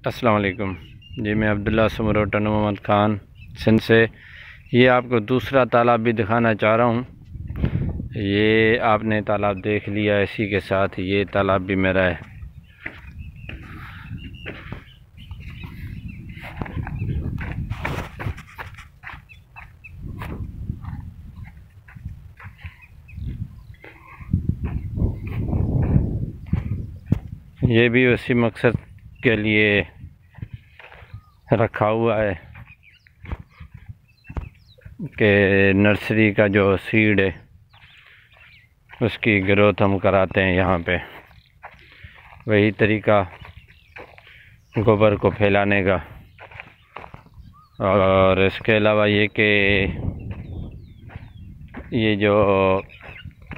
अस्सलाम वालेकुम जी। मैं अब्दुल्ला समरोटन मोहम्मद ख़ान सिंध से ये आपको दूसरा तालाब भी दिखाना चाह रहा हूँ। ये आपने तालाब देख लिया, इसी के साथ ये तालाब भी मेरा है। ये भी उसी मकसद के लिए रखा हुआ है कि नर्सरी का जो सीड है उसकी ग्रोथ हम कराते हैं यहाँ पे। वही तरीका गोबर को फैलाने का। और इसके अलावा ये कि ये जो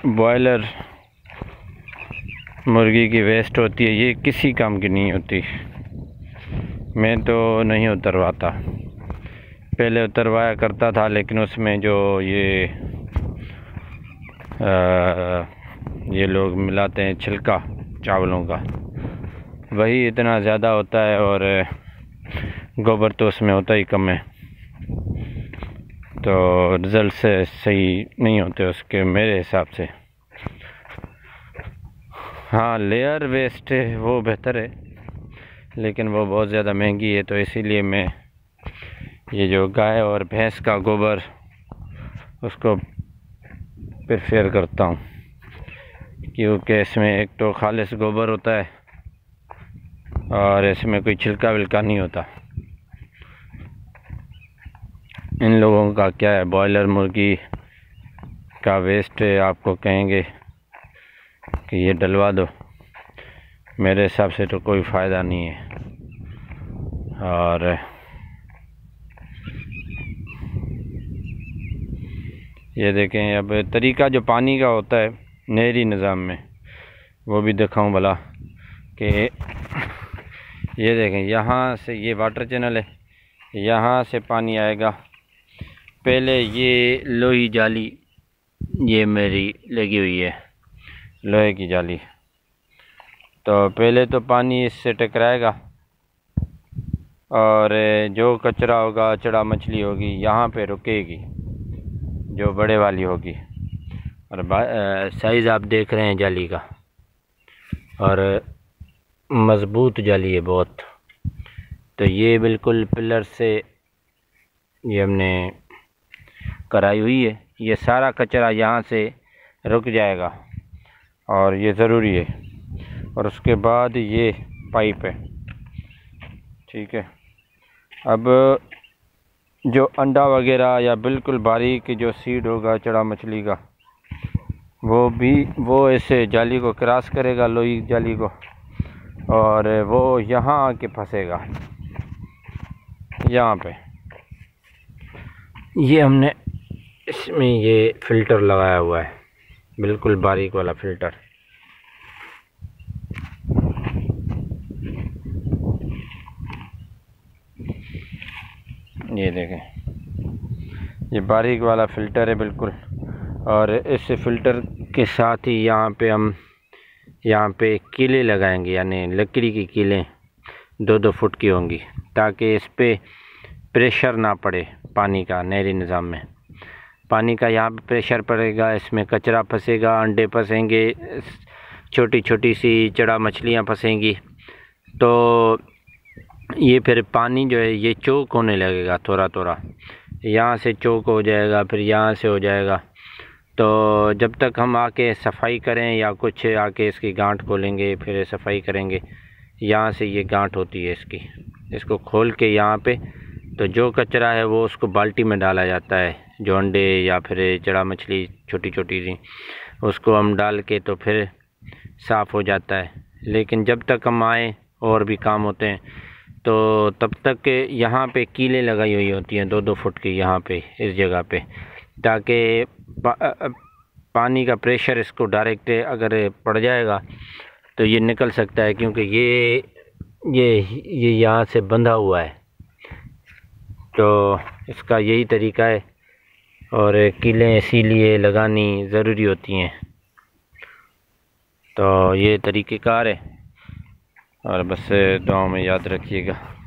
बॉयलर मुर्गी की वेस्ट होती है ये किसी काम की नहीं होती। मैं तो नहीं उतरवाता, पहले उतरवाया करता था, लेकिन उसमें जो ये लोग मिलाते हैं छिलका चावलों का, वही इतना ज़्यादा होता है और गोबर तो उसमें होता ही कम है, तो रिज़ल्ट से सही नहीं होते उसके मेरे हिसाब से। हाँ, लेयर वेस्ट है वो बेहतर है, लेकिन वो बहुत ज़्यादा महंगी है, तो इसीलिए मैं ये जो गाय और भैंस का गोबर उसको प्रेफर करता हूँ, क्योंकि इसमें एक तो खालिस गोबर होता है और इसमें कोई छिलका विलका नहीं होता। इन लोगों का क्या है, बॉयलर मुर्गी का वेस्ट आपको कहेंगे कि ये डलवा दो, मेरे हिसाब से तो कोई फ़ायदा नहीं है। और ये देखें, अब तरीका जो पानी का होता है नहरी निज़ाम में वो भी दिखाऊं भला कि ये देखें, यहाँ से ये वाटर चैनल है, यहाँ से पानी आएगा। पहले ये लोही जाली ये मेरी लगी हुई है, लोहे की जाली, तो पहले तो पानी इससे टकराएगा और जो कचरा होगा, चड़ा मछली होगी, यहाँ पे रुकेगी जो बड़े वाली होगी। और साइज़ आप देख रहे हैं जाली का, और मज़बूत जाली है बहुत। तो ये बिल्कुल पिलर से ये हमने कराई हुई है, ये सारा कचरा यहाँ से रुक जाएगा और ये ज़रूरी है। और उसके बाद ये पाइप है, ठीक है। अब जो अंडा वगैरह या बिल्कुल बारीक जो सीड होगा चड़ा मछली का, वो ऐसे जाली को क्रॉस करेगा, लोही जाली को, और वो यहाँ आके फंसेगा। यहाँ पे ये हमने इसमें ये फ़िल्टर लगाया हुआ है, बिल्कुल बारीक वाला फ़िल्टर। ये देखें, ये बारीक वाला फ़िल्टर है बिल्कुल। और इस फ़िल्टर के साथ ही यहाँ पे कीलें लगाएंगे, यानी लकड़ी की कीलें 2-2 फुट की होंगी, ताकि इस पे प्रेशर ना पड़े पानी का। नहरी निज़ाम में पानी का यहाँ पे प्रेशर पड़ेगा, इसमें कचरा फंसेगा, अंडे फंसेंगे, छोटी छोटी सी चड़ा मछलियाँ फंसेंगी, तो ये फिर पानी जो है ये चोक होने लगेगा थोड़ा थोड़ा। यहाँ से चोक हो जाएगा, फिर यहाँ से हो जाएगा। तो जब तक हम आके सफाई करें या कुछ आके इसकी गांठ खोलेंगे, फिर सफाई करेंगे, यहाँ से ये गांठ होती है इसको खोल के यहाँ पे, तो जो कचरा है वो उसको बाल्टी में डाला जाता है, जो अंडे या फिर चड़ा मछली छोटी छोटी सी, उसको हम डाल के तो फिर साफ़ हो जाता है। लेकिन जब तक हम आए और भी काम होते हैं, तो तब तक यहाँ पे कीलें लगाई हुई होती हैं 2-2 फुट की, यहाँ पे इस जगह पे, ताकि पानी का प्रेशर इसको डायरेक्ट अगर पड़ जाएगा तो ये निकल सकता है, क्योंकि ये यहाँ से बंधा हुआ है। तो इसका यही तरीका है, और कीलें इसीलिए लगानी ज़रूरी होती हैं। तो ये तरीक़ेकार है। और बस दुआ में याद रखिएगा।